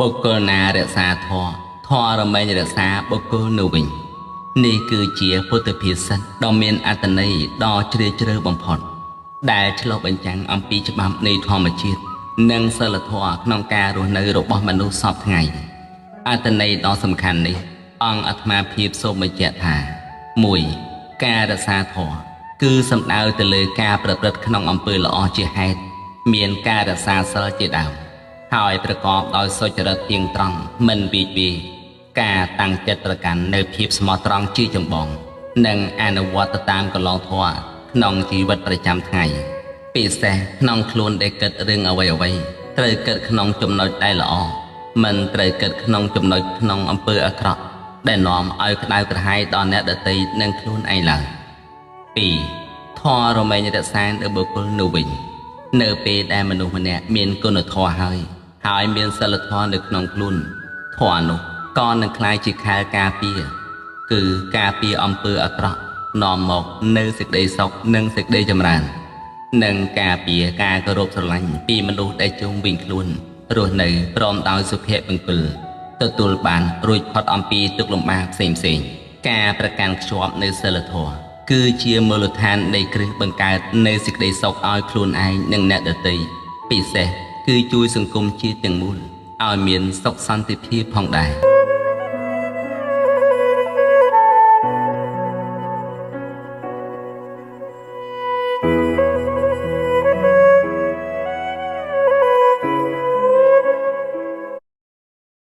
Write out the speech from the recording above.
បុគ្គលណារក្សាធម៌ធម៌រមែងរក្សាបុគ្គលនោះវិញនេះគឺជាពុទ្ធភាសិតដ៏មានអត្ថន័យដ៏ជ្រាលជ្រៅបំផុតដែលឆ្លុះបញ្ចាំងអំពីច្បាប់នៃធម្មជាតិនិងសិលធម៌ក្នុងការរស់នៅរបស់មនុស្សសពថ្ងៃអត្ថន័យដ៏សំខាន់នេះអង្គអាត្មាភាពសូមបញ្ជាក់ថា 1. ការរក្សាធម៌គឺសំដៅទៅលើការប្រព្រឹត្តក្នុងអំពើល្អជាហេតុមានការរក្សាសិលជាដើមហើយប្រកបដោយសុចរិតទៀងត្រង់មិនវិវាការតាំងចិត្តប្រកាន់នៅភាពស្មោះត្រង់ជាចម្បងនិងអនុវត្តតាមកន្លងធម៌ក្នុងជីវិតប្រចាំថ្ងៃពិសេសក្នុងខ្លួនដែលគិតរឿងអ្វីត្រូវគិតក្នុងចំណុចដែលល្អមិនត្រូវគិតក្នុងចំណុចក្នុងអំពើអាក្រក់ដែលនាំឲ្យក្តៅក្រហាយដល់អ្នកដទៃនិងខ្លួនឯងឡើយ 2. ធម៌រមែងរក្សានៅបុគ្គលនោះវិញនៅពេលដែលមនុស្សម្នាក់មានគុណធម៌ហើយមានសិលធម៌នៅក្នុងខ្លួនធម៌នោះក៏នឹងក្លាយជាខែលការពារគឺការពារអំពើអាក្រក់នាំមកនៅសេចក្តីសុខនិងសេចក្តីចម្រើននិងការពារការគោរពស្រឡាញ់ពីមនុស្សដែលជុំវិញខ្លួនរស់នៅព្រមដោយសុភមង្គលទទួលបានរួចផុតអំពីទុក្ខលំបាកផ្សេងៗការប្រកាន់ខ្ជាប់នៅសិលធម៌គឺជាមូលដ្ឋាននៃគ្រឹះបង្កើតនៅសេចក្តីសុខឲ្យខ្លួនឯងនិងអ្នកដទៃពិសេសគឺជួយសង្គមជាតិទាំងមូលឲ្យមានសុខសន្តិភាពផងដែរ